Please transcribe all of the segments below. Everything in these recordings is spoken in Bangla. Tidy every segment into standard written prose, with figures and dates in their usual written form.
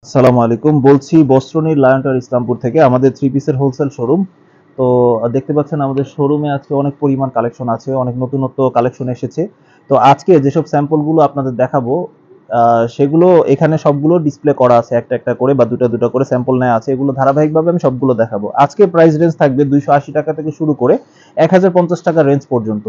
আসসালামু আলাইকুম। বলছি বস্ত্রনীল লায়ন্টার ইসলামপুর থেকে। আমাদের থ্রি পিসের হোলসেল শোরুম। তো দেখতে পাচ্ছেন আমাদের শোরুমে আজকে অনেক পরিমাণ কালেকশন আছে, অনেক নতুনত্ব কালেকশন এসেছে। তো আজকে যেসব স্যাম্পলগুলো আপনাদের দেখাবো সেগুলো এখানে সবগুলো ডিসপ্লে করা আছে, একটা একটা করে বা দুটা দুটা করে স্যাম্পল নেওয়া আছে। এগুলো ধারাবাহিকভাবে আমি সবগুলো দেখাবো। আজকে প্রাইস রেঞ্জ থাকবে 280 টাকা থেকে শুরু করে 1050 টাকা রেঞ্জ পর্যন্ত।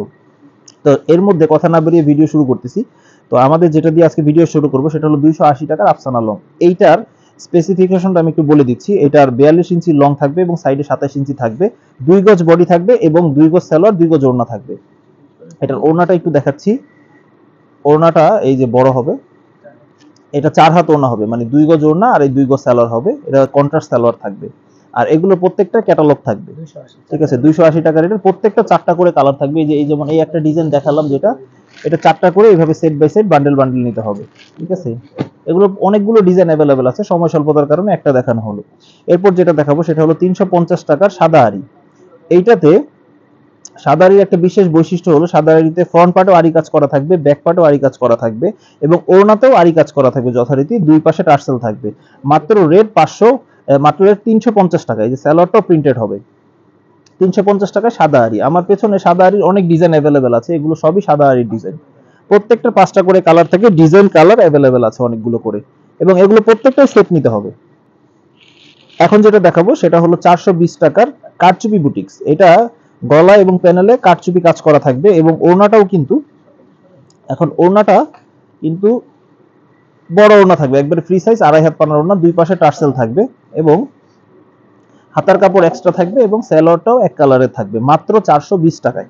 তো এর মধ্যে কথা না বেরিয়ে ভিডিও শুরু করতেছি। তো আমাদের যেটা দিয়ে আজকে ভিডিও শুরু করব সেটা হলো 280 টাকার আফসানা লং। এইটার স্পেসিফিকেশনটা আমি একটু বলে দিচ্ছি। এটার 42 ইঞ্চি লং থাকবে এবং সাইডে 27 ইঞ্চি থাকবে, 2 গজ বডি থাকবে এবং 2 গজ সালোয়ার, 2 গজ ওড়না থাকবে। এটার ওড়নাটা একটু দেখাচ্ছি। ওড়নাটা এই যে বড় হবে, এটা 4 হাত ওড়না হবে, মানে 2 গজ ওড়না আর এই 2 গজ সালোয়ার হবে। এটা কন্ট্রাস্ট সালোয়ার থাকবে। আর এগুলো প্রত্যেকটা ক্যাটালগ থাকবে, ঠিক আছে। 280 টাকার এটার প্রত্যেকটা 4টা করে কালার থাকবে। এই যে এই যেমন এই একটা ডিজাইন দেখালাম যেটা, এটা 4টা করে এইভাবে set by set bundle bundle নিতে হবে, ঠিক আছে। এগুলো অনেকগুলো ডিজাইন অ্যাভেলেবেল আছে, সময় স্বল্পতার কারণে একটা দেখানো হলো। এরপর যেটা দেখাবো সেটা হলো 350 টাকার সাদা আরি। এইটাতে সাদা আরির একটা বিশেষ বৈশিষ্ট্য হলো সাদা আরিতে ফ্রন্ট পার্টও আরি কাজ করা থাকবে, ব্যাক পার্টও আরি কাজ করা থাকবে এবং ওড়নাতেও আরি কাজ করা থাকবে যথারীতি, দুই পাশে টার্সেল থাকবে। মাত্র রেট 500, মাত্র রেট 350 টাকা। এই যে স্যালোয়ারটাও প্রিন্টেড হবে। 350 টাকা সাদা আরি। আমার পেছনে সাদা আরির অনেক ডিজাইন অ্যাভেলেবেল আছে, এগুলো সবই সাদা আরির ডিজাইন। প্রত্যেকটা 5টা করে কালার থাকে, ডিজাইন কালার অ্যাভেলেবেল আছে অনেকগুলো করে, এবং এগুলো প্রত্যেকটাই সেট নিতে হবে। এখন যেটা দেখাবো সেটা হলো 420 টাকার কারচুপি বুটিক্স। এটা গলা এবং প্যানেলে কারচুপি কাজ করা থাকবে এবং ওড়নাটাও কিন্তু, এখন ওড়নাটা কিন্তু বড় ওড়না থাকবে, একবারে ফ্রি সাইজ 2.5 হাত পানার ওড়না, দুই পাশে টার্সেল থাকবে এবং হাতার কাপড় এক্সট্রা থাকবে এবং স্যালোয়ারটাও এক কালারের থাকবে, মাত্র 420 টাকায়,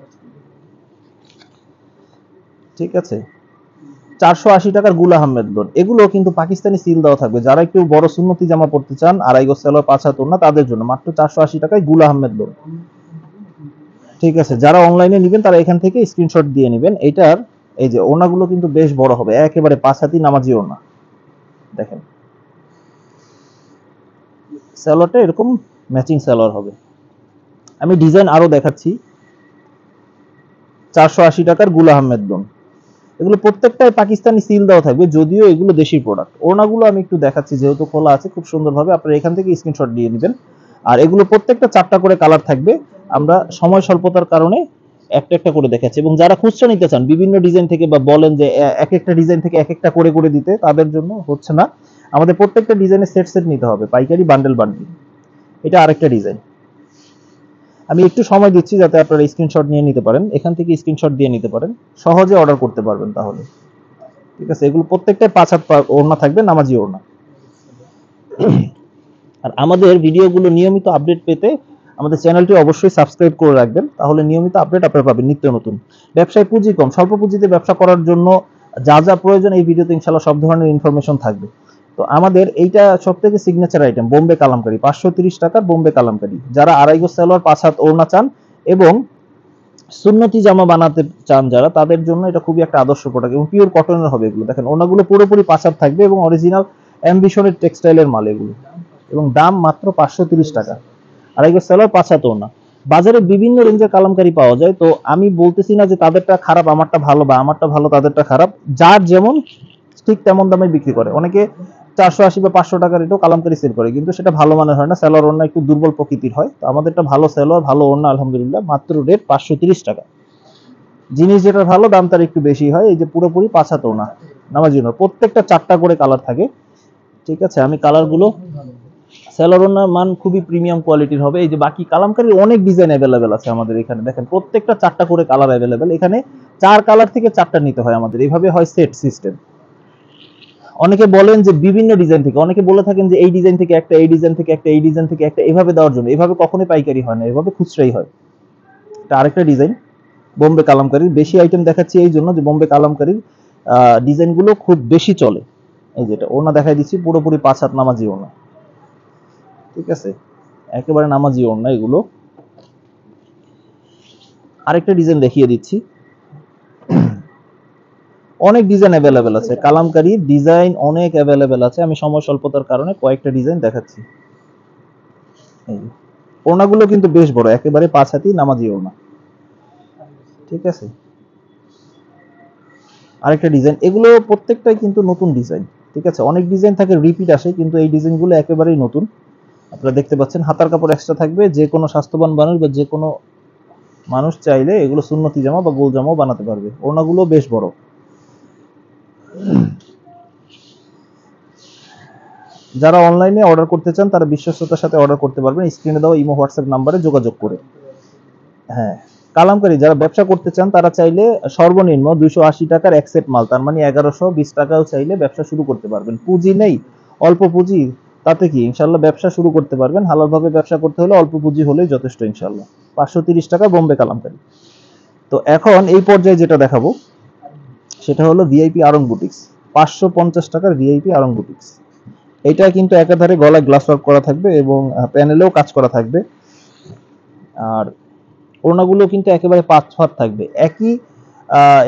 ঠিক আছে। 480 টাকার গুল আহমেদ লোন। এগুলো কিন্তু পাকিস্তানি সিল দেওয়া থাকবে। যারা একটু বড় সুন্নতি জামা পড়তে চান, 2.5 গজ সালোয়ার 5 হাত ওড়না, তাদের জন্য মাত্র 480 টাকায় গুল আহমেদ লোন, ঠিক আছে। যারা অনলাইনে নেবেন তারা এখান থেকে স্ক্রিনশট দিয়ে নেবেন। এটার এই যে ওড়নাগুলো কিন্তু বেশ বড় হবে, একেবারে 5 হাতি নামাজি ওড়না। দেখেন সালোয়ারটা এরকম ম্যাচিং সালোয়ার হবে। আমি ডিজাইন আরো দেখাচ্ছি। 480 টাকার গুল আহমেদ লোন। এগুলো প্রত্যেকটাই পাকিস্তানি সিল দেওয়া থাকবে, যদিও এগুলো দেশি প্রোডাক্ট। ওড়নাগুলো আমি একটু দেখাচ্ছি, যেহেতু খোলা আছে খুব সুন্দরভাবে, আপনারা এখান থেকে স্ক্রিনশট দিয়ে নেবেন। আর এগুলো প্রত্যেকটা 4টা করে কালার থাকবে। আমরা সময় স্বল্পতার কারণে একটা একটা করে দেখাচ্ছি, এবং যারা খুচরা নিতে চান বিভিন্ন ডিজাইন থেকে বা বলেন যে এক একটা ডিজাইন থেকে এক একটা করে করে দিতে, তাদের জন্য হচ্ছে না। আমাদের প্রত্যেকটা ডিজাইনের সেট সেট নিতে হবে, পাইকারি বান্ডেল বান্ডেল। এটা আরেকটা ডিজাইন। আমি একটু সময় দিচ্ছি যাতে আপনারা স্ক্রিনশট নিয়ে নিতে পারেন, এখান থেকে স্ক্রিনশট দিয়ে নিতে পারেন, সহজে অর্ডার করতে পারবেন তাহলে, ঠিক আছে। এগুলো প্রত্যেকটাই 5 হাত ওড়না থাকবে, নামাজি ওড়না। আর আমাদের ভিডিওগুলো নিয়মিত আপডেট পেতে আমাদের চ্যানেলটি অবশ্যই সাবস্ক্রাইব করে রাখবেন, তাহলে নিয়মিত আপডেট আপনারা পাবেন নিত্য নতুন। ব্যবসায় পুঁজি কম, স্বল্প পুঁজিতে ব্যবসা করার জন্য যা যা প্রয়োজন এই ভিডিওতে ইনশাআল্লাহ সব ধরনের ইনফরমেশন থাকবে। তো আমাদের এইটা সবথেকে সিগনেচার আইটেম বোম্বে কালামকারী, 530 টাকার বোম্বে কালামকারী। যারা 2.5 গজ সালোয়ার 5 হাত ওড়না চান এবং সুন্নতি জামা বানাতে চান যারা, তাদের জন্য এটা খুবই একটা আদর্শ প্রোডাক্ট এবং পিওর কটনের হবে এগুলো। দেখেন ওনাগুলো পুরোপুরি 5 হাত থাকবে এবং অরিজিনাল অ্যাম্বিশনের টেক্সটাইলের মাল এগুলো, এবং দাম মাত্র 530 টাকা। 2.5 গজ সালোয়ার 5 হাত ওড়না। বাজারে বিভিন্ন রেঞ্জের কালামকারী পাওয়া যায়, তো আমি বলতেছি না যে তাদেরটা খারাপ আমারটা ভালো বা আমারটা ভালো তাদেরটা খারাপ, যার যেমন ঠিক তেমন দামে বিক্রি করে। অনেকে 480 বা 500 টাকার এটাও কালামকারী সেল করে, কিন্তু সেটা ভালো মানের হয় না, সালোয়ার ওড়না একটু দুর্বল প্রকৃতির হয়। তো আমাদেরটা ভালো সালোয়ার, ভালো ওড়না, আলহামদুলিল্লাহ। মাত্র রেট 530 টাকা। জিনিস যেটা ভালো দাম তার একটু বেশি হয়। এই যে পুরোপুরি 5 হাত ওড়না, নামাজি ওড়না, প্রত্যেকটা 4টা করে কালার থাকে, ঠিক আছে। আমি কালারগুলো, সালোয়ার ওড়নার মান খুবই প্রিমিয়াম কোয়ালিটির হবে। এই যে বাকি কালামকারীর অনেক ডিজাইন অ্যাভেলেবেল আছে আমাদের এখানে, দেখেন প্রত্যেকটা 4টা করে কালার অ্যাভেলেবেল। এখানে 4 কালার থেকে 4টা নিতে হয় আমাদের, এইভাবে হয় সেট সিস্টেম। অনেকে বলেন যে বিভিন্ন ডিজাইন থেকে, অনেকে বলে থাকেন যে এই ডিজাইন থেকে একটা, এই ডিজাইন থেকে একটা, এই ডিজাইন থেকে একটা, এভাবে দেওয়ার জন্য। এভাবে কখনোই পাইকারি হয় না, এভাবে খুচরাই হয়। এটা আরেকটা ডিজাইন বোম্বে কালামকারীর। বেশি আইটেম দেখাচ্ছি এই জন্য যে বোম্বে কালামকারীর ডিজাইনগুলো খুব বেশি চলে। এই যেটা ওনা দেখাই দিচ্ছি, পুরোপুরি 5 হাত নামাজি ওনা, ঠিক আছে, একেবারে নামাজি ওনা এগুলো। আরেকটা ডিজাইন দেখিয়ে দিচ্ছি। অনেক ডিজাইন অ্যাভেলেবেল আছে, কালামকারী ডিজাইন অনেক অ্যাভেলেবেল আছে। আমি সময় স্বল্পতার কারণে কয়েকটা ডিজাইন দেখাচ্ছি। এই ওড়নাগুলো কিন্তু বেশ বড়, একেবারে 5 হাতি নামাজি ওড়না, ঠিক আছে। আরেকটা ডিজাইন, এগুলো প্রত্যেকটাই কিন্তু নতুন ডিজাইন, ঠিক আছে, অনেক ডিজাইন থাকে রিপিট আসে, কিন্তু এই ডিজাইনগুলো একেবারেই নতুন। আপনারা দেখতে পাচ্ছেন হাতার কাপড় এক্সট্রা থাকবে, যে কোনো স্বাস্থ্যবান মানুষ বা যে কোনো মানুষ চাইলে এগুলো সুন্নতি জামা বা গোল জামাও বানাতে পারবে। ওড়নাগুলো বেশ বড়। যারা অনলাইনে অর্ডার করতে চান তারা বিশ্বস্ততার সাথে অর্ডার করতে পারবেন স্ক্রিনে দেওয়া ইমো হোয়াটসঅ্যাপ নাম্বারে যোগাযোগ করে। হ্যাঁ, কালামকারী যারা ব্যবসা করতে চান তারা চাইলে সর্বনিম্ন 280 টাকার এক সেট মাল, তার মানে 1120 টাকাও চাইলে ব্যবসা শুরু করতে পারবেন। পুঁজি নেই, অল্প পুঁজি, তাতে কি ইনশাল্লাহ ব্যবসা শুরু করতে পারবেন। হালালভাবে ব্যবসা করতে হলে অল্প পুঁজি হলেই যথেষ্ট ইনশাল্লাহ। 530 টাকা বোম্বে কালামকারী। তো এখন এই পর্যায়ে যেটা দেখাবো সেটা হলো ভিআইপি আরং বুটিক্স। 550 টাকার ভিআইপি আরং বুটিক্স। এটা কিন্তু একাধারে গলায় গ্লাস ওয়ার্ক করা থাকবে এবং প্যানেলেও কাজ করা থাকবে। আর ওড়নাগুলো কিন্তু একেবারে 5 হাত থাকবে। একই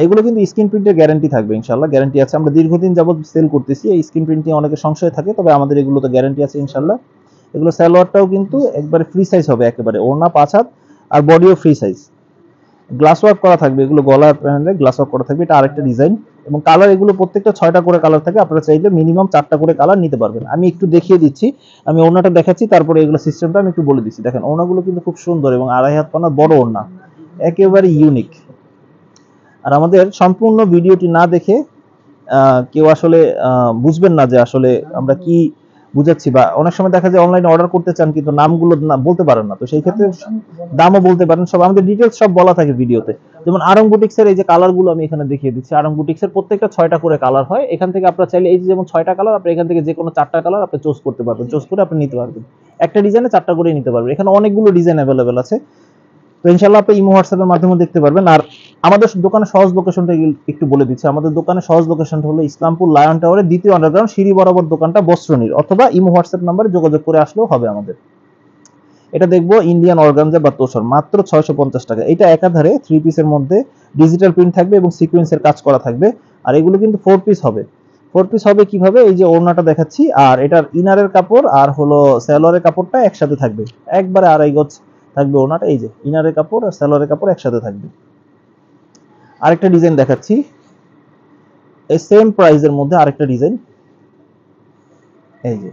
এগুলো কিন্তু স্ক্রিন প্রিন্টের গ্যারান্টি থাকবে ইনশাল্লাহ, গ্যারান্টি আছে। আমরা দীর্ঘদিন যাবত সেল করতেছি, এই স্ক্রিন প্রিন্টিং অনেকের সংশয় থাকে, তবে আমাদের এগুলো তো গ্যারান্টি আছে ইনশাল্লাহ। এগুলো সালোয়ারটাও কিন্তু একবারে ফ্রি সাইজ হবে, একেবারে ওড়না 5 হাত আর বডিও ফ্রি সাইজ। গ্লাস ওয়ার্ক করা থাকবে, এগুলো গলার প্যানেলে গ্লাস ওয়ার্ক করা থাকবে। এটা আরেকটা ডিজাইন এবং কালার, এগুলো প্রত্যেকটা 6টা করে কালার থাকে। আপনারা চাইলে মিনিমাম 4টা করে কালার নিতে পারবেন। আমি একটু দেখিয়ে দিচ্ছি, আমি ওড়নাটা দেখাচ্ছি, তারপরে এগুলো সিস্টেমটা আমি একটু বলে দিচ্ছি। দেখেন ওড়নাগুলো কিন্তু খুব সুন্দর এবং 2.5 হাত পানা বড় ওড়না, একেবারে ইউনিক। আর আমাদের সম্পূর্ণ ভিডিওটি না দেখে কেউ আসলে বুঝবেন না যে আসলে আমরা কি বুঝাচ্ছি, বা অনেক সময় দেখা যায় অনলাইনে অর্ডার করতে চান কিন্তু নামগুলো বলতে পারেন না, তো সেই ক্ষেত্রে দামও বলতে পারেন, সব আমাদের ডিটেলস সব বলা থাকে ভিডিওতে। যেমন আরং বুটিক্সের এই যে কালারগুলো আমি এখানে দেখিয়ে দিচ্ছি, আরং বুটিক্সের প্রত্যেকটা 6টা করে কালার হয়। এখান থেকে আপনারা চাইলে এই যে যেমন 6টা কালার, আপনি এখান থেকে যে কোনো 4টা কালার আপনি চুজ করতে পারবেন, চুজ করে আপনি নিতে পারবেন। একটা ডিজাইনে 4টা করে নিতে পারবেন। এখানে অনেকগুলো ডিজাইন অ্যাভেলেবেল আছে, তো ইনশাআল্লাহ আপনি ইমো হোয়াটসঅ্যাপের মাধ্যমে দেখতে পারবেন। আর আমাদের দোকানের সহজ লোকেশনটা একটু বলে দিচ্ছি। আমাদের দোকানের সহজ লোকেশনটা হলো ইসলামপুর লায়ন টাওয়ারের 2য় আন্ডারগ্রাউন্ড সিঁড়ি বরাবর দোকানটা বস্ত্রনীর, অথবা ইমো হোয়াটসঅ্যাপ নাম্বারে যোগাযোগ করে আসলেও হবে আমাদের। এটা দেখবো ইন্ডিয়ান অর্গানজা বা তোসর, মাত্র 650 টাকা। এটা একাধারে 3 পিসের মধ্যে ডিজিটাল প্রিন্ট থাকবে এবং সিকোয়েন্সের কাজ করা থাকবে। আর এগুলো কিন্তু 4 পিস হবে। 4 পিস হবে কিভাবে, এই যে ওড়নাটা দেখাচ্ছি, আর এটার ইনারের কাপড় আর হলো সালোয়ারের কাপড়টা একসাথে থাকবে, একবারে 2.5 গজ থাকবে ওড়নাটা। এই যে ইনারের কাপড় আর সালোয়ারের কাপড় একসাথে থাকবে। আরেকটা ডিজাইন দেখাচ্ছি, এই সেম প্রাইসের মধ্যে আরেকটা ডিজাইন। এই যে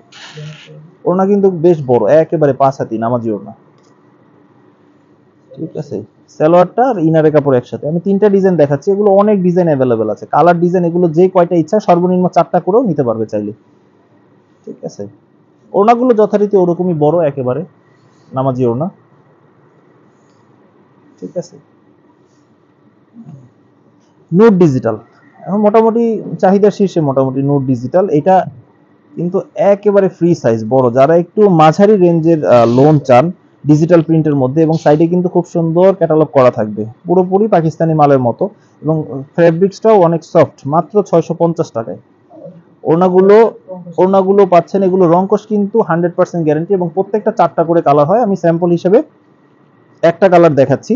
ওড়না কিন্তু বেশ বড়, একেবারে 5 হাতি নামাজি ওড়না, ঠিক আছে। সালোয়ারটা আর ইনারের কাপড় একসাথে। আমি 3টা ডিজাইন দেখাচ্ছি, এগুলো অনেক ডিজাইন অ্যাভেলেবেল আছে, কালার ডিজাইন, এগুলো যে কয়টা ইচ্ছা সর্বনিম্ন 4টা করেও নিতে পারবে চাইলে, ঠিক আছে। ওড়নাগুলো যথারীতি ওরকমই বড়, একেবারে নামাজি ওড়না, ঠিক আছে। নোট ডিজিটাল এখন মোটামুটি চাহিদার শীর্ষে, মোটামুটি নোট ডিজিটাল। এটা কিন্তু একেবারে ফ্রি সাইজ বড়, যারা একটু মাঝারি রেঞ্জের লোন চান ডিজিটাল প্রিন্টের মধ্যে, এবং সাইডে কিন্তু খুব সুন্দর ক্যাটালগ করা থাকবে, পুরোপুরি পাকিস্তানি মালের মতো, এবং ফেব্রিক্সটাও অনেক সফট, মাত্র 650 টাকায়। ওড়নাগুলো ওড়নাগুলো পাচ্ছেন, এগুলো রংকশ কিন্তু 100% গ্যারান্টি, এবং প্রত্যেকটা 4টা করে কালার হয়। আমি স্যাম্পল হিসেবে একটা কালার দেখাচ্ছি।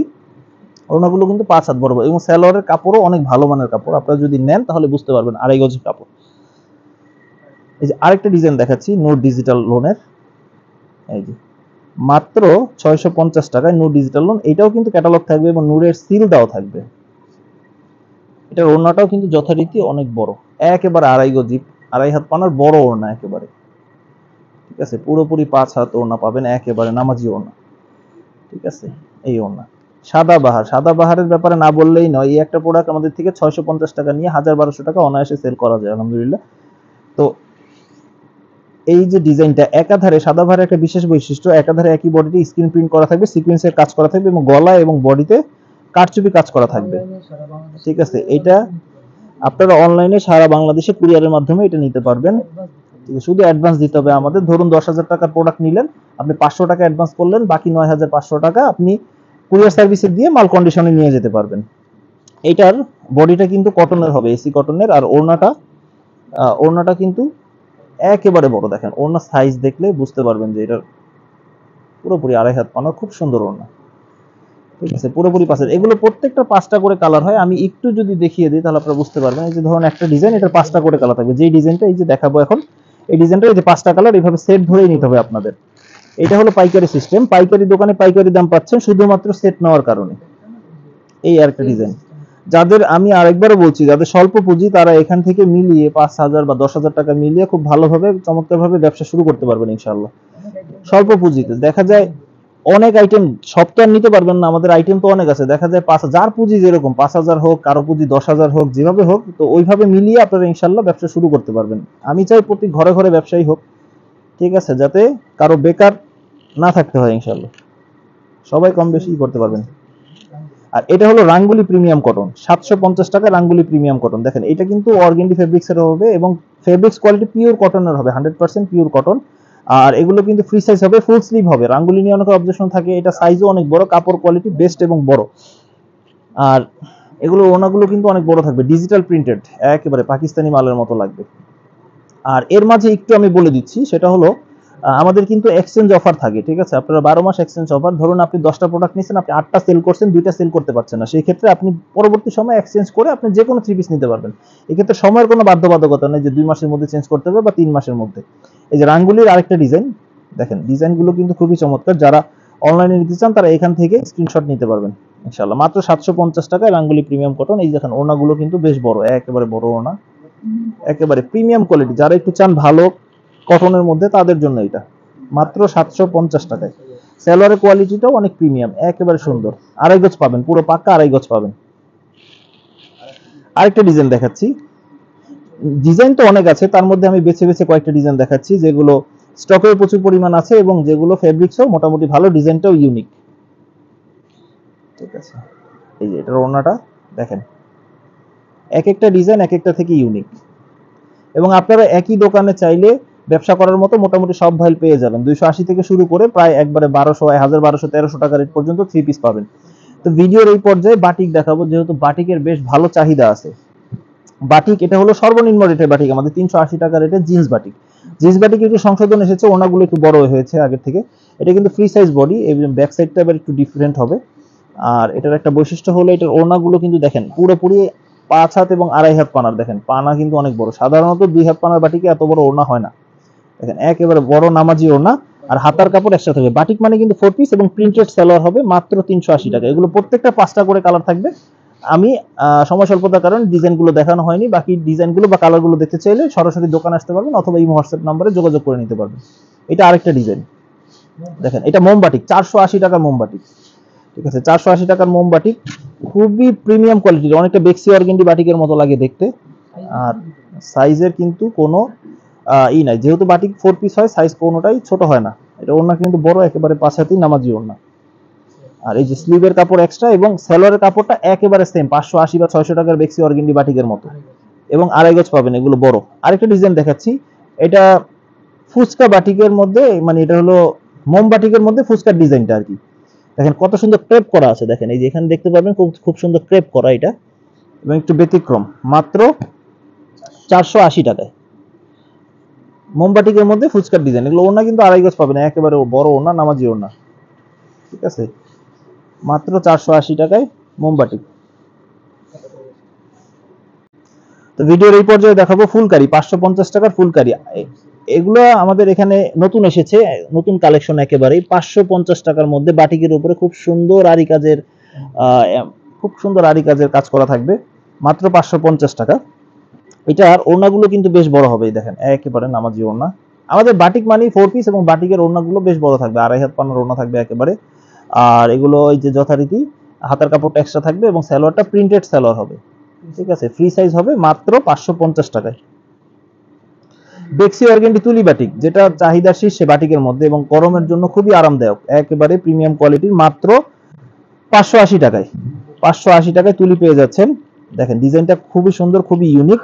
ওড়নাগুলো কিন্তু 5 হাত বড়, এবং সালোয়ারের কাপড়ও অনেক ভালো মানের কাপড়, আপনারা যদি নেন তাহলে বুঝতে পারবেন, 2.5 গজের কাপড়। এই যে আরেকটা ডিজাইন দেখাচ্ছি নোট ডিজিটাল লোনের, এই যে মাত্র 650 টাকায় নোট ডিজিটাল লোন। এটাও কিন্তু ক্যাটালগ থাকবে এবং নূরের সিল দেওয়া থাকবে। এটার ওড়নাটাও কিন্তু যথারীতি অনেক বড়, একেবারে 2.5 গজ, 2.5 হাত পানার বড় ওড়না একেবারে, ঠিক আছে। পুরোপুরি 5 হাত ওড়না পাবেন, একেবারে নামাজি ওড়না, ঠিক আছে। এই ওড়না সাদাবাহার, সাদাবাহারের ব্যাপারে না বললেই নয়, এই একটা প্রোডাক্ট আমাদের থেকে 650 টাকা নিয়ে 1000-1200 টাকা অনায়াসে সেল করা যায় আলহামদুলিল্লাহ। তো এই যে ডিজাইনটা একাধারে, সাদাবাহারের একটা বিশেষ বৈশিষ্ট্য, একাধারে একই বডিতে স্ক্রিন প্রিন্ট করা থাকবে, সিকোয়েন্সের কাজ করা থাকবে, এবং গলা এবং বডিতে কারচুপি কাজ করা থাকবে, ঠিক আছে। এটা আপনারা অনলাইনে সারা বাংলাদেশে কুরিয়ারের মাধ্যমে এটা নিতে পারবেন, ঠিক আছে। শুধু অ্যাডভান্স দিতে হবে আমাদের। ধরুন 10,000 টাকার প্রোডাক্ট নিলেন, আপনি 500 টাকা অ্যাডভান্স করলেন, বাকি 9,500 টাকা আপনি কুরিয়ার সার্ভিসে দিয়ে মাল কন্ডিশনে নিয়ে যেতে পারবেন। এটার বডিটা কিন্তু কটনের হবে, এসি কটনের। আর ওড়নাটা কিন্তু একেবারে বড়, দেখেন ওড়না সাইজ দেখলে বুঝতে পারবেন যে এটার পুরোপুরি 2.5 হাত পানা, খুব সুন্দর ওড়না, ঠিক আছে। পুরোপুরি পাঁচের, এগুলো প্রত্যেকটা 5টা করে কালার হয়। আমি একটু যদি দেখিয়ে দিই তাহলে আপনারা বুঝতে পারবেন। এই যে ধরুন একটা ডিজাইন, এটার 5টা করে কালার থাকবে। যেই ডিজাইনটা এই যে দেখাবো এখন, এই ডিজাইনটা এই যে 5টা কালার এইভাবে সেট ধরেই নিতে হবে আপনাদের। এটা হলো পাইকারি সিস্টেম, পাইকারি দোকানে পাইকারি দাম পাচ্ছেন শুধুমাত্র সেট নেওয়ার কারণে। এই আর একটা ডিজাইন, যাদের, আমি আরেকবারও বলছি, যাদের স্বল্প পুঁজি তারা এখান থেকে মিলিয়ে 5,000 বা 10,000 টাকা মিলিয়ে খুব ভালোভাবে চমৎকারভাবে ব্যবসা শুরু করতে পারবেন ইনশাআল্লাহ। স্বল্প পুঁজিতে দেখা যায় অনেক আইটেম, সব তো আর নিতে পারবেন না, আমাদের আইটেম তো অনেক আছে। দেখা যায় 5, যার পুঁজি যেরকম, 5,000 হোক, কারো পুঁজি 10,000 হোক, যেভাবে হোক, তো ওইভাবে মিলিয়ে আপনারা ইনশাআল্লাহ ব্যবসা শুরু করতে পারবেন। আমি চাই প্রতি ঘরে ঘরে ব্যবসায়ী হোক, ঠিক আছে, যাতে কারো বেকার না থাকতে হয় ইনশাআল্লাহ, সবাই কম বেশি করতে পারবেন। আর এটা হলো রাঙ্গুলি প্রিমিয়াম কটন, 750 টাকা রাঙ্গুলি প্রিমিয়াম কটন। দেখেন এটা কিন্তু অর্গেন্ডি ফেব্রিক্স এর হবে এবং ফেব্রিক্স কোয়ালিটি পিওর কটনের হবে, 100% পিওর কটন। আর এগুলো কিন্তু ফ্রি সাইজ হবে, ফুল স্লিভ হবে। রাঙ্গুলি নিয়ে অনেক অবজেকশন থাকে, এটা সাইজও অনেক বড়, কাপড় কোয়ালিটি বেস্ট এবং বড়। আর এগুলো ওনাগুলো কিন্তু অনেক বড় থাকবে, ডিজিটাল প্রিন্টেড, একেবারে পাকিস্তানি মালের মতো লাগবে। আর এর মাঝে একটু আমি বলে দিচ্ছি, সেটা হলো আমাদের কিন্তু এক্সচেঞ্জ অফার থাকে, ঠিক আছে। আপনারা 12 মাস এক্সচেঞ্জ অফার, ধরুন আপনি 10টা প্রোডাক্ট নিয়েছেন, আপনি 8টা সেল করছেন, 2টা সেল করতে পারছেন না, সেই ক্ষেত্রে আপনি পরবর্তী সময় এক্সচেঞ্জ করে আপনি যে কোনো 3 পিস নিতে পারবেন। এক্ষেত্রে সময়ের কোনো বাধ্যবাধকতা নেই যে 2 মাসের মধ্যে চেঞ্জ করতে হবে বা 3 মাসের মধ্যে। এই যে রাঙ্গুলির আরেকটা ডিজাইন দেখেন, ডিজাইনগুলো কিন্তু খুবই চমৎকার। যারা অনলাইনে নিতে চান তারা এখান থেকে স্ক্রিনশট নিতে পারবেন ইনশাআল্লাহ। মাত্র 750 টাকায় রাঙ্গুলি প্রিমিয়াম কটন। এই দেখেন ওড়নাগুলো কিন্তু বেশ বড়, একেবারে বড় ওড়না, একেবারে প্রিমিয়াম কোয়ালিটি। যারা একটু চান ভালো কটনের মধ্যে, তাদের জন্য এটা মাত্র 750 টাকায়। সালোয়ারের কোয়ালিটিটাও অনেক প্রিমিয়াম, একেবারে সুন্দর। আড়াই গজ পাবেন, পুরো পাক্কা আড়াই গজ পাবেন। আরেকটা ডিজাইন দেখাচ্ছি, ডিজাইন তো অনেক আছে, তার মধ্যে আমি বেছে বেছে কয়েকটা ডিজাইন দেখাচ্ছি যেগুলো স্টকের প্রচুর পরিমাণ আছে এবং যেগুলো ফেব্রিক্সও মোটামুটি ভালো, ডিজাইনটাও ইউনিক, ঠিক আছে। এই যে এটার ওড়নাটা দেখেন, এক একটা ডিজাইন এক একটা থেকে ইউনিক। এবং আপনারা একই দোকানে চাইলে ব্যবসা করার মতো মোটামুটি সব ভাইল পেয়ে যাবেন। 280 থেকে শুরু করে প্রায় একবারে 1200, 1200, 1300 টাকা রেট পর্যন্ত 3 পিস পাবেন। তো ভিডিওর এই পর্যায়ে বাটিক দেখাবো, যেহেতু বাটিকের বেশ ভালো চাহিদা আছে। বাটিক এটা হলো সর্বনিম্ন রেটের বাটিক, আমাদের 380 টাকা রেটের জিন্স বাটিক। জিন্স বাটিক একটু সংশোধন এসেছে, ওনাগুলো একটু বড় হয়েছে আগের থেকে। এটা কিন্তু ফ্রি সাইজ বডি এবং ব্যাক সাইডটা আবার একটু ডিফারেন্ট হবে। আর এটার একটা বৈশিষ্ট্য হলো এটার ওড়নাগুলো কিন্তু দেখেন পুরোপুরি 5 হাত এবং 2.5 হাত পানার। দেখেন পানা কিন্তু অনেক বড়, সাধারণত 2 হাত পানার বাটিকে এত বড় ওড়না হয় না। দেখেন একেবারে বড় নামাজি ওড়না, আর হাতার কাপড় একসাথে থাকবে। বাটিক মানে কিন্তু 4 পিস এবং প্রিন্টেড সালোয়ার হবে, মাত্র 380 টাকা। এগুলো প্রত্যেকটা 5টা করে কালার থাকবে। আমি সময় স্বল্পতার কারণে ডিজাইনগুলো দেখানো হয়নি, বাকি ডিজাইনগুলো বা কালারগুলো দেখতে চাইলে সরাসরি দোকানে আসতে পারবেন অথবা এই হোয়াটসঅ্যাপ নম্বরে যোগাযোগ করে নিতে পারবেন। এটা আরেকটা ডিজাইন দেখেন, এটা মোমবাটিক, 480 টাকা মোমবাটিক, ঠিক আছে। 480 টাকার মোমবাটিক, খুবই প্রিমিয়াম কোয়ালিটির, অনেকটা বেক্সি অর্গেন্ডি বাটিকের মতো লাগে দেখতে। আর সাইজের কিন্তু কোনো ই নাই, যেহেতু বাটিক 4 পিস হয়, সাইজ কোনোটাই ছোট হয় না। এটা ওড়না কিন্তু বড়, একেবারে 5 হাতি নামাজি ওড়না। আর এই যে স্লিভের কাপড় এক্সট্রা এবং সালোয়ারের কাপড়টা একেবারে সেম, 580 বা 600 টাকার বেক্সি অর্গেন্ডি বাটিকের মতো, এবং আড়াই গজ পাবেন, এগুলো বড়। আরেকটা ডিজাইন দেখাচ্ছি, এটা ফুচকা বাটিকের মধ্যে, মানে এটা হলো মোম বাটিকের মধ্যে ফুচকার ডিজাইনটা আর কি। দেখেন কত সুন্দর ক্রেপ করা আছে, দেখেন এই যে এখানে দেখতে পাবেন খুব খুব সুন্দর ক্রেপ করা এটা, এবং একটু ব্যতিক্রম। মাত্র 480 টাকায় মোমবাটিকের মধ্যে ফুচকার ডিজাইন। এগুলো ওড়না কিন্তু আড়াই গজ পাবেন, একেবারে বড় ওড়না, নামাজি ওড়না, ঠিক আছে। মাত্র 480 টাকায় মোমবাটিক। তো ভিডিওর এই পর্যায়ে দেখাবো ফুলকারি, 550 টাকার ফুলকারি। এগুলো আমাদের এখানে নতুন এসেছে, নতুন কালেকশন, একেবারেই 550 টাকার মধ্যে বাটিকের উপরে খুব সুন্দর আরি কাজের, খুব সুন্দর আরি কাজের কাজ করা থাকবে, মাত্র 550 টাকা। এটার ওড়নাগুলো কিন্তু বেশ বড় হবে, দেখেন একেবারে নামাজি ওড়না। আমাদের বাটিক মানে 4 পিস এবং বাটিকের ওড়নাগুলো বেশ বড় থাকবে, আড়াই হাত পানার ওড়না থাকবে একেবারে। আর এগুলো এই যে যথারীতি হাতার কাপড়টা এক্সট্রা থাকবে এবং সালোয়ারটা প্রিন্টেড সালোয়ার হবে, ঠিক আছে। ফ্রি সাইজ হবে, মাত্র 550 টাকায়। বেক্সি অর্গেন্ডি তুলি বাটিক, যেটা চাহিদার শীর্ষে বাটিকের মধ্যে এবং গরমের জন্য খুবই আরামদায়ক, একেবারে প্রিমিয়াম কোয়ালিটির, মাত্র 580 টাকায়। 580 টাকায় তুলি পেয়ে যাচ্ছেন। দেখেন ডিজাইনটা খুবই সুন্দর, খুবই ইউনিক,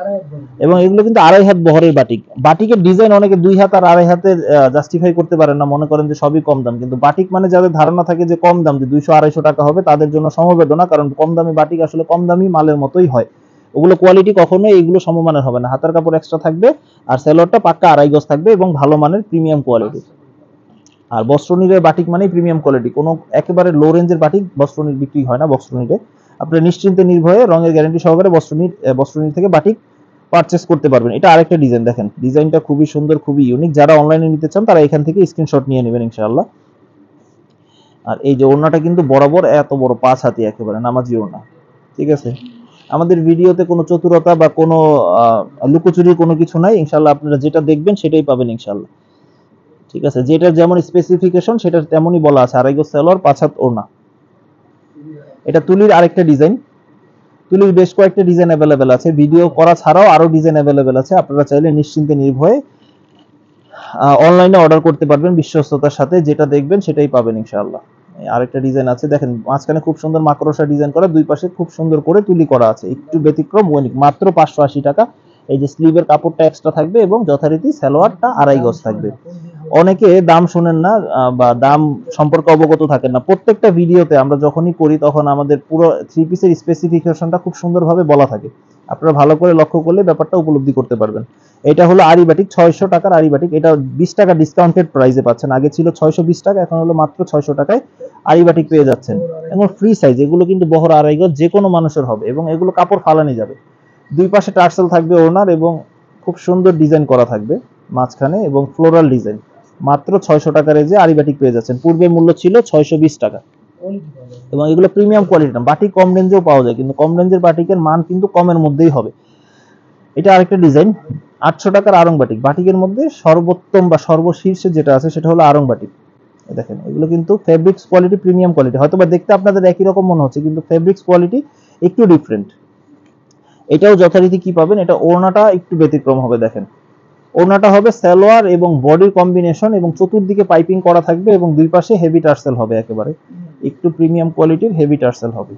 এবং এগুলো কিন্তু আড়াই হাত বহরের বাটিক। বাটিকের ডিজাইন অনেকে 2 হাত আর আড়াই হাতের জাস্টিফাই করতে পারেন না, মনে করেন যে সবই কম দাম। কিন্তু বাটিক মানে যাদের ধারণা থাকে যে কম দাম, যে 200-250 টাকা হবে, তাদের জন্য সমবেদনা, কারণ কম দামি বাটিক আসলে কম দামি মালের মতোই হয়। ওগুলো কোয়ালিটি কখনোই এইগুলো সমমানের হবে না। হাতার কাপড় এক্সট্রা থাকবে, আর সেলোয়ারটা পাক্কা আড়াই গজ থাকবে এবং ভালো মানের প্রিমিয়াম কোয়ালিটি। আর বস্ত্রনীরের বাটিক মানেই প্রিমিয়াম কোয়ালিটি, কোনো একেবারে লো রেঞ্জের বাটিক বস্ত্রনীর বিক্রি হয় না। বস্ত্রনীরে আপনি নিশ্চিন্তে নির্ভয়ে রঙের গ্যারান্টি সহকারে বস্ত্রনীর থেকে বাটিক পারচেস করতে পারবেন। এটা আরেকটা ডিজাইন দেখেন, ডিজাইনটা খুবই সুন্দর, খুবই ইউনিক। যারা অনলাইনে নিতে চান তারা এখান থেকে স্ক্রিনশট নিয়ে নেবেন ইনশাআল্লাহ। আর এই যে ওড়নাটা কিন্তু বরাবর এত বড়, 5 হাতি, একেবারে নামাজি ওড়না, ঠিক আছে। আমাদের ভিডিওতে কোনো চতুরতা বা কোনো লুকোচুরির কোনো কিছু নাই। ইনশাআল্লাহ আপনারা যেটা দেখবেন সেটাই পাবেন ইনশাআল্লাহ। ঠিক আছে, যেটার যেমন স্পেসিফিকেশন সেটার তেমনই বলা আছে, আড়াই গজ সালোয়ার, 5 হাত ওড়না। এটা তুলির আরেকটা ডিজাইন। তুলির বেশ কয়েকটা ডিজাইন অ্যাভেলেবেল আছে, ভিডিও করা ছাড়াও আরো ডিজাইন অ্যাভেলেবেল আছে। আপনারা চাইলে নিশ্চিন্তে নির্ভয়ে অনলাইনে অর্ডার করতে পারবেন বিশ্বস্ততার সাথে, যেটা দেখবেন সেটাই পাবেন ইনশাআল্লাহ। আরেকটা ডিজাইন আছে দেখেন, মাঝখানে খুব সুন্দর মাকড়সা ডিজাইন করা, দুই পাশে খুব সুন্দর করে তুলি করা আছে, একটু ব্যতিক্রম ইউনিক, মাত্র 580 টাকা। এই যে স্লিভের কাপড়টা এক্সট্রা থাকবে এবং যথারীতি সালোয়ারটা আড়াই গজ থাকবে। অনেকে দাম শুনেন না বা দাম সম্পর্কে অবগত থাকেন না। প্রত্যেকটা ভিডিওতে আমরা যখনই করি তখন আমাদের পুরো থ্রি পিসের স্পেসিফিকেশনটা খুব সুন্দরভাবে বলা থাকে, আপনারা ভালো করে লক্ষ্য করলে ব্যাপারটা উপলব্ধি করতে পারবেন। এটা হলো আরি বাটিক, 600 টাকার আরি বাটিক। এটা 20 টাকা ডিসকাউন্টেড প্রাইসে পাচ্ছেন, আগে ছিল 620 টাকা, এখন হলো মাত্র 600 টাকায় আরি বাটিক পেয়ে যাচ্ছেন। এবং ফ্রি সাইজ, এগুলো কিন্তু বহর আড়াই গজ, যে কোনো মানুষের হবে এবং এগুলো কাপড় ফালানি যাবে। দুই পাশে টার্সেল থাকবে ওড়নার এবং খুব সুন্দর ডিজাইন করা থাকবে মাঝখানে এবং ফ্লোরাল ডিজাইন। মাত্র 600 টাকার এই যে আরি বাটিক পেয়ে যাচ্ছেন, পূর্বে মূল্য ছিল 620 টাকা। এবং এগুলো প্রিমিয়াম কোয়ালিটি না, বাটিক কম রেঞ্জেও পাওয়া যায়, কিন্তু কম রেঞ্জের বাটিকের মান কিন্তু কমের মধ্যেই হবে। এটা আরেকটা ডিজাইন, 800 টাকার আরং বাটিক। বাটিকের মধ্যে সর্বোত্তম বা সর্বশীর্ষে যেটা আছে সেটা হলো আরং বাটিক। দেখেন এগুলো কিন্তু ফেব্রিক্স কোয়ালিটি প্রিমিয়াম কোয়ালিটি, হয়তো বা দেখতে আপনাদের একই রকম মনে হচ্ছে কিন্তু ফেব্রিক্স কোয়ালিটি একটু ডিফারেন্ট। এটাও যথারীতি কি পাবেন, এটা ওড়নাটা একটু ব্যতিক্রম হবে। দেখেন ওড়নাটা হবে সালোয়ার এবং বডির কম্বিনেশন এবং চতুর্দিকে পাইপিং করা থাকবে এবং দুই পাশে হেভি টার্সেল হবে, একেবারে একটু প্রিমিয়াম কোয়ালিটির হেভি টার্সেল হবে।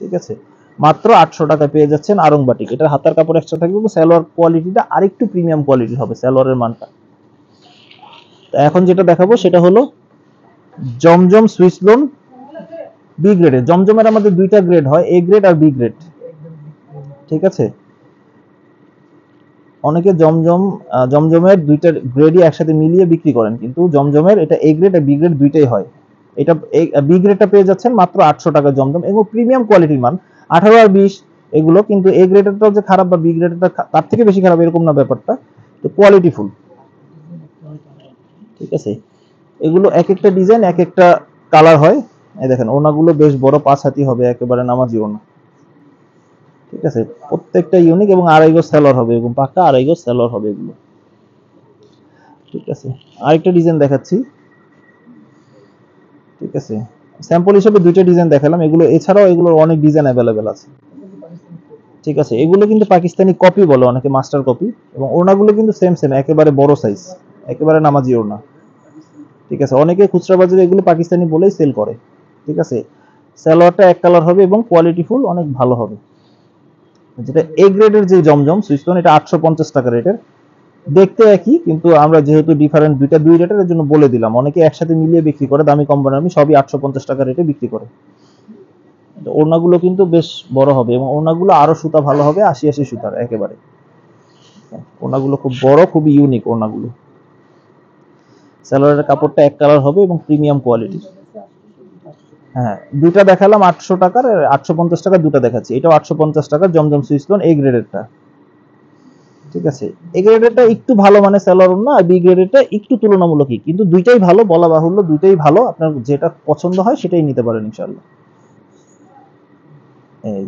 ঠিক আছে, মাত্র 800 টাকা পেয়ে যাচ্ছেন আরং বাটিক। এটার হাতার কাপড় এক্সট্রা থাকবে এবং সালোয়ার কোয়ালিটিটা আরেকটু প্রিমিয়াম কোয়ালিটির হবে, সালোয়ারের মানটা। এখন যেটা দেখাবো সেটা হলো জমজম সুইস লোন বি গ্রেডের। জমজমের আমাদের দুইটা গ্রেড হয়, এ গ্রেড আর বি গ্রেড। ঠিক আছে, অনেকে জমজমের দুইটা গ্রেডই একসাথে মিলিয়ে বিক্রি করেন, কিন্তু জমজমের এটা এ গ্রেড আর বি গ্রেড দুইটাই হয়। এটা বি গ্রেডটা পেয়ে যাচ্ছেন মাত্র 800 টাকা জমজম, এবং প্রিমিয়াম কোয়ালিটির মান 18 আর 20 এগুলো। কিন্তু এ গ্রেডেরটাও যে খারাপ বা বি গ্রেডেরটা তার থেকে বেশি খারাপ এরকম না ব্যাপারটা, তো কোয়ালিটি ফুল। ঠিক আছে, এগুলো এক একটা ডিজাইন এক একটা কালার হয়। এই দেখেন ওনাগুলো বেশ বড়, 5 হাতি হবে, একেবারে নামাজি ওনা। ঠিক আছে, প্রত্যেকটা ইউনিক এবং আড়াই গজ সালোয়ার হবে এবং পাকা আড়াই গজ সালোয়ার হবে এগুলো। ঠিক আছে, আরেকটা ডিজাইন দেখাচ্ছি। ঠিক আছে, স্যাম্পল হিসেবে দুইটা ডিজাইন দেখালাম, এগুলো এছাড়াও এগুলোর অনেক ডিজাইন অ্যাভেলেবেল আছে। ঠিক আছে, এগুলো কিন্তু পাকিস্তানি কপি বলে অনেকে, মাস্টার কপি। এবং ওড়নাগুলো কিন্তু সেম সেম, একেবারে বড় সাইজ, একেবারে নামাজি ওড়না। ঠিক আছে, অনেকে খুচরা বাজারে এগুলো পাকিস্তানি বলেই সেল করে। ঠিক আছে, সালোয়ারটা এক কালার হবে এবং কোয়ালিটি ফুল অনেক ভালো হবে। যেটা এ গ্রেডের যে জমজম সুইস্টোন, এটা 850 টাকা রেটের। দেখতে একই, কিন্তু আমরা যেহেতু ডিফারেন্ট দুইটা দুই রেটের, এর জন্য বলে দিলাম। অনেকে একসাথে মিলিয়ে বিক্রি করে, দামি কম দামি সবই 850 টাকা রেটে বিক্রি করে। ওড়নাগুলো কিন্তু বেশ বড় হবে এবং ওড়নাগুলো আরো সুতা ভালো হবে, 80 সুতার একেবারে। ওড়নাগুলো খুব বড়, খুব ইউনিক ওড়নাগুলো। সালোয়ারের কাপড়টা এক কালার হবে এবং প্রিমিয়াম কোয়ালিটি। হ্যাঁ, দুইটা দেখালাম 800 টাকার, 850 টাকা দুটো দেখাচ্ছি। এটাও 850 টাকা জমজম সুইসলোন এ গ্রেডেরটা। ঠিক আছে, এ গ্রেডেরটা একটু ভালো মানে সালোয়ার না, বি গ্রেডেরটা একটু তুলনামূলকই, কিন্তু দুইটাই ভালো, বলা বাহুল্য দুইটাই ভালো। আপনার যেটা পছন্দ হয় সেটাই নিতে পারেন ইনশাআল্লাহ। এই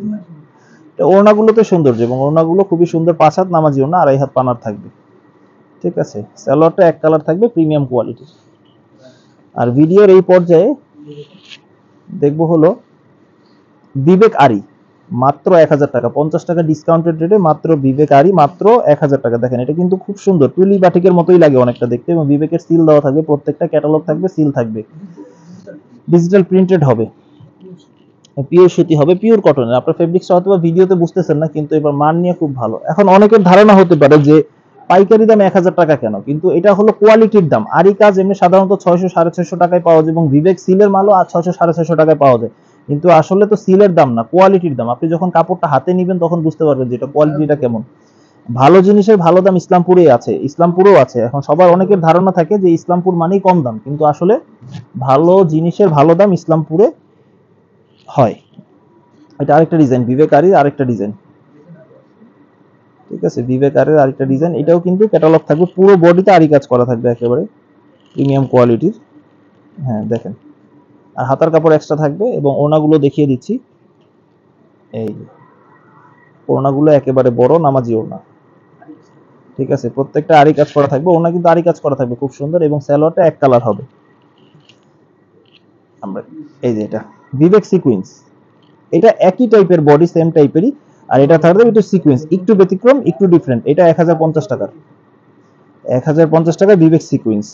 ওড়নাগুলোতে সৌন্দর্য, এবং ওড়নাগুলো খুবই সুন্দর, 5 হাত নামাজি ওড়না, আড়াই হাত পানার থাকবে। ঠিক আছে, সালোয়ারটা এক কালার থাকবে, প্রিমিয়াম কোয়ালিটি। আর ভিডিওর এই পর্যায়ে দেখবো হলো বিবেক আরি, মাত্র 1000 টাকা, 50 টাকা ডিসকাউন্টেড রেটে মাত্র বিবেক আরি, মাত্র 1000 টাকা। দেখেন এটা কিন্তু খুব সুন্দর, তুলি বাটিকের মতোই লাগে অনেকটা দেখতে, এবং বিবেকের সিল দেওয়া থাকবে, প্রত্যেকটা ক্যাটালগ থাকবে, সিল থাকবে, ডিজিটাল প্রিন্টেড হবে, পিওর সুতি হবে, পিওর কটনের। আপনার ফেব্রিক্সটা হয়তো ভিডিওতে বুঝতেছেন না, কিন্তু এবার মান নিয়ে খুব ভালো। এখন অনেকের ধারণা হতে পারে যে পাইকারি দাম 1000 টাকা কেন, কিন্তু এটা হলো কোয়ালিটির দাম। আরি কাজ এমনি সাধারণত 600 650 টাকায় পাওয়া যায়, এবং বিবেক সিলের মালও 600 650 টাকায় পাওয়া যায়। কিন্তু আসলে তো সিলের দাম না, কোয়ালিটির দাম। আপনি যখন কাপড়টা হাতে নিবেন তখন বুঝতে পারবেন যে এটা কোয়ালিটিটা কেমন। ভালো জিনিসের ভালো দাম ইসলামপুরেই আছে, ইসলামপুরেও আছে। এখন সবার অনেকের ধারণা থাকে যে ইসলামপুর মানেই কম দাম, কিন্তু আসলে ভালো জিনিসের ভালো দাম ইসলামপুরে হয়। এটা আরেকটা ডিজাইন, বিবেকারির আরেকটা ডিজাইন। ঠিক আছে, বিবেকারের আরেকটা ডিজাইন, এটাও কিন্তু ক্যাটালগ থাকবে, পুরো বডিতে আরি কাজ করা থাকবে, একেবারে প্রিমিয়াম কোয়ালিটির। হ্যাঁ দেখেন, আর হাতার কাপড় এক্সট্রা থাকবে এবং ওনাগুলো দেখিয়ে দিচ্ছি। এই ওড়নাগুলো একেবারে বড় নামাজি ওড়না, ঠিক আছে। প্রত্যেকটা আরি কাজ করা থাকবে, ওড়না কিন্তু আরি কাজ করা থাকবে খুব সুন্দর, এবং সালোয়ারটা এক কালার হবে। আমরা এই যে এটা বিবেক সিকোয়েন্স, এটা একই টাইপের বডি, সেম টাইপেরই, আর এটা থাকবে একটু সিকোয়েন্স, একটু ব্যতিক্রম, একটু ডিফারেন্ট। এটা 1050 টাকার, 1050 টাকা বিবেক সিকোয়েন্স।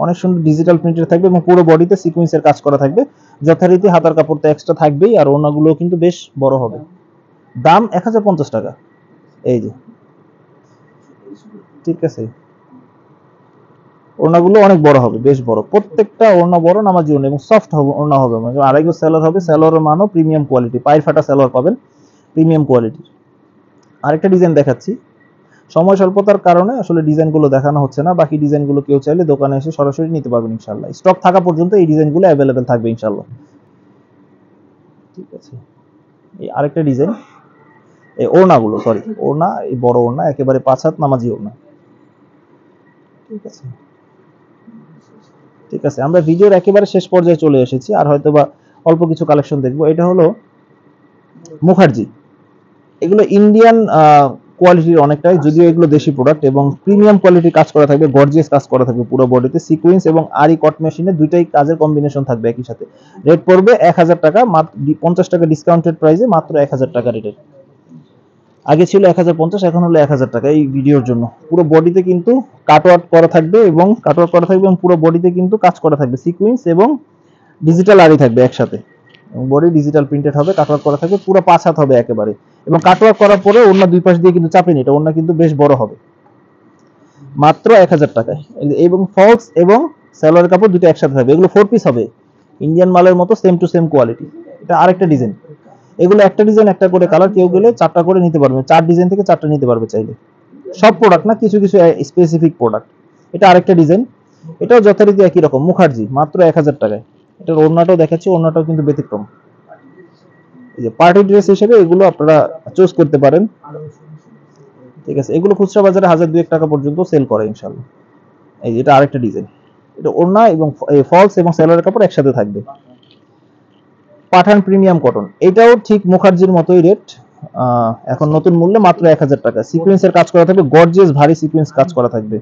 অনেক সুন্দর ডিজিটাল প্রিন্টের থাকবে এবং পুরো বডিতে সিকোয়েন্সের কাজ করা থাকবে। যথারীতি হাতার কাপড় তো এক্সট্রা থাকবেই, আর ওড়নাগুলো কিন্তু বেশ বড় হবে। দাম 1050 টাকা। এই যে, ঠিক আছে। ওড়নাগুলো অনেক বড় হবে, বেশ বড়, প্রত্যেকটা ওড়না বড় নামাজি ওড়না, এবং সফট হবে ওড়না হবে, মানে আড়াই গজ সেলর হবে। সেলরের মানও প্রিমিয়াম কোয়ালিটি, পায়ের ফাটা সেলর পাবেন প্রিমিয়াম কোয়ালিটির। আরেকটা ডিজাইন দেখাচ্ছি, সময় স্বল্পতার কারণে আসলে ডিজাইনগুলো দেখানো হচ্ছে না। বাকি ডিজাইনগুলো কেউ চাইলে দোকানে এসে সরাসরি নিতে পারবেন ইনশাআল্লাহ। স্টক থাকা পর্যন্ত এই ডিজাইনগুলো অ্যাভেলেবেল থাকবে ইনশাআল্লাহ, ঠিক আছে। এই আরেকটা ডিজাইন, এই ওড়নাগুলো, সরি ওড়না, এই বড় ওড়না একেবারে 5 হাত নামাজি ওড়না, ঠিক আছে। ঠিক আছে, আমরা ভিডিওর একেবারে শেষ পর্যায়ে চলে এসেছি, আর হয়তো বা অল্প কিছু কালেকশন দেখবো। এটা হলো মুখার্জি, এগুলো ইন্ডিয়ান কোয়ালিটির অনেকটাই, যদিও এগুলো দেশি প্রোডাক্ট, এবং প্রিমিয়াম কোয়ালিটির কাজ করা থাকবে, গর্জিয়াস কাজ করা থাকবে পুরো বডিতে। সিকোয়েন্স এবং আরি কট মেশিনে দুইটাই কাজের কম্বিনেশন থাকবে একই সাথে। রেট পড়বে 1000 টাকা, মাত্র 50 টাকা ডিসকাউন্টেড প্রাইসে, মাত্র 1000 টাকা রেটের। আগে ছিল 1050, এখন হলো 1000 টাকা এই ভিডিওর জন্য। পুরো বডিতে কিন্তু কাটওয়ার্ক করা থাকবে, এবং কাটওয়ার্ক করা থাকবে, এবং পুরো বডিতে কিন্তু কাজ করা থাকবে, সিকোয়েন্স এবং ডিজিটাল আরি থাকবে একসাথে, এবং বডি ডিজিটাল প্রিন্টেড হবে, কাটওয়ার্ক করা থাকবে, পুরো 5 হাত হবে একেবারে। এবং কাটওয়ার্ক করার পরে অন্য দুই পাশ দিয়ে কিন্তু চাপেনি, এটা অন্য কিন্তু বেশ বড় হবে, মাত্র 1000 টাকায়। এবং ফলস এবং সালোয়ার কাপড় দুটো একসাথে থাকবে, এগুলো 4 পিস হবে, ইন্ডিয়ান মালের মতো সেম টু সেম কোয়ালিটি। এটা আরেকটা ডিজাইন, এগুলো একটা ডিজাইন একটা করে কালার, কেউ গেলে 4টা করে নিতে পারবে, 4 ডিজাইন থেকে 4টা নিতে পারবে চাইলে। সব প্রোডাক্ট না, কিছু কিছু স্পেসিফিক প্রোডাক্ট। এটা আরেকটা ডিজাইন, এটাও যথারীতি একই রকম, মুখার্জি, মাত্র 1000 টাকায়। এটার ওড়নাটাও দেখাচ্ছি, ওড়নাটাও কিন্তু ব্যতিক্রম। এই যে পার্টি ড্রেস হিসেবে এগুলো আপনারা চুজ করতে পারেন, ঠিক আছে। এগুলো খুচরা বাজারে 1000-2000 টাকা পর্যন্ত সেল করে ইনশাআল্লাহ। এই যে এটা আরেকটা ডিজাইন, এটা ওড়না এবং ফলস এবং সেলোয়ারের কাপড় একসাথে থাকবে, পাঠান প্রিমিয়াম কটন। এটাও ঠিক মুখার্জির মতোই রেট, এখন নতুন মূল্যে মাত্র 1000 টাকা। সিকোয়েন্সের কাজ করা থাকবে, গর্জিয়াস ভারী সিকোয়েন্স কাজ করা থাকবে,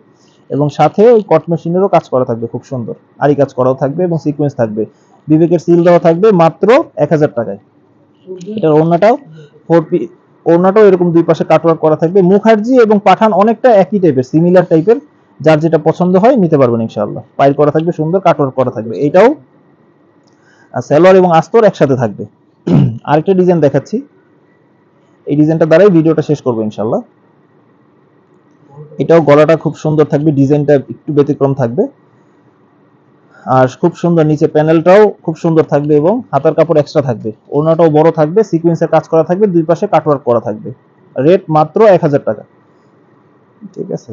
এবং সাথে ওই কট মেশিনেরও কাজ করা থাকবে খুব সুন্দর, আরি কাজ করাও থাকবে, এবং সিকোয়েন্স থাকবে, বিবেকের সিল দেওয়া থাকবে, মাত্র 1000 টাকায়। এটার ওড়নাটাও 4 পিস, ওড়নাটাও এরকম দুই পাশে কাটওয়ার্ক করা থাকবে। মুখার্জি এবং পাঠান অনেকটা একই টাইপের, সিমিলার টাইপের, যার যেটা পছন্দ হয় নিতে পারবেন ইনশাআল্লাহ। পাইল করা থাকবে, সুন্দর কাটওয়ার্ক করা থাকবে। এটাও সালোয়ার এবং আস্তর একসাথে থাকবে। আরেকটা ডিজাইন দেখাচ্ছি, এই ডিজাইনটা দ্বারাই ভিডিওটা শেষ করবো ইনশাআল্লাহ। এটাও গলাটা খুব সুন্দর থাকবে, ডিজাইনটা একটু ব্যতিক্রম থাকবে, আর খুব সুন্দর নিচে প্যানেলটাও খুব সুন্দর থাকবে, এবং হাতার কাপড় এক্সট্রা থাকবে, ওড়নাটাও বড় থাকবে, সিকোয়েন্সের কাজ করা থাকবে, দুই পাশে কাটওয়ার্ক করা থাকবে। রেট মাত্র 1000 টাকা, ঠিক আছে।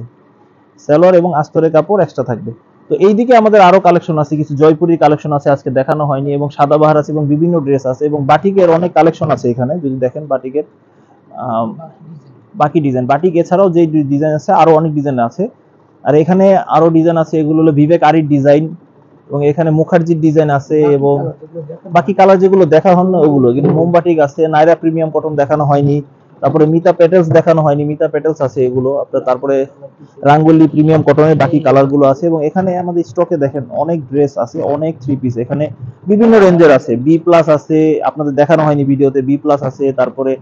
সালোয়ার এবং আস্তরের কাপড় এক্সট্রা থাকবে। তো এইদিকে আমাদের আরো কালেকশন আছে, কিছু জয়পুরি কালেকশন আছে আজকে দেখানো হয়নি, এবং সাদাবাহার আছে, এবং বিভিন্ন ড্রেস আছে, এবং বাটিকের অনেক কালেকশন আছে এখানে। যদি দেখেন বাটিকের বাকি ডিজাইন, বাটিক এছাড়াও যে ডিজাইন আছে আরো অনেক ডিজাইন আছে। আর এখানে আরো ডিজাইন আছে, এগুলো হলো বিবেক আরির ডিজাইন, এবং এখানে মুখার্জির ডিজাইন আছে, এবং বাকি কালার যেগুলো দেখা হন না ওগুলো, কিন্তু মোমবাটিক আছে, নাইরা প্রিমিয়াম কটন দেখানো হয়নি, তারপরে মিতা পেটেলস দেখানো হয়নি, মিতা পেটেলস আছে এগুলো আপনার, তারপরে রাঙ্গুলি প্রিমিয়াম কটনের বাকি কালার গুলো আছে। এবং এখানে আমাদের স্টকে দেখেন অনেক ড্রেস আছে, অনেক থ্রি পিস এখানে বিভিন্ন রেঞ্জের আছে। বি প্লাস আছে, আপনাদের দেখানো হয়নি ভিডিওতে, বি প্লাস আছে, তারপরে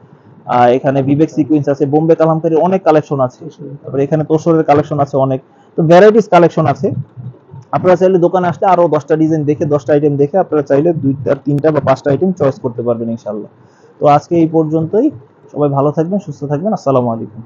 এখানে বিবেক সিকোয়েন্স আছে, বোম্বে কালামকারী অনেক কালেকশন আছে, তারপরে এখানে তোসরের কালেকশন আছে অনেক, তো ভ্যারাইটিস কালেকশন আছে। আপনারা চাইলে দোকানে আসলে আরো 10টা ডিজাইন দেখে, 10টা আইটেম দেখে আপনারা চাইলে 2টা 3টা বা 5টা আইটেম চয়েস করতে পারবেন ইনশাআল্লাহ। তো আজকে এই পর্যন্তই, সবাই ভালো থাকবেন, সুস্থ থাকবেন, আসসালামু আলাইকুম।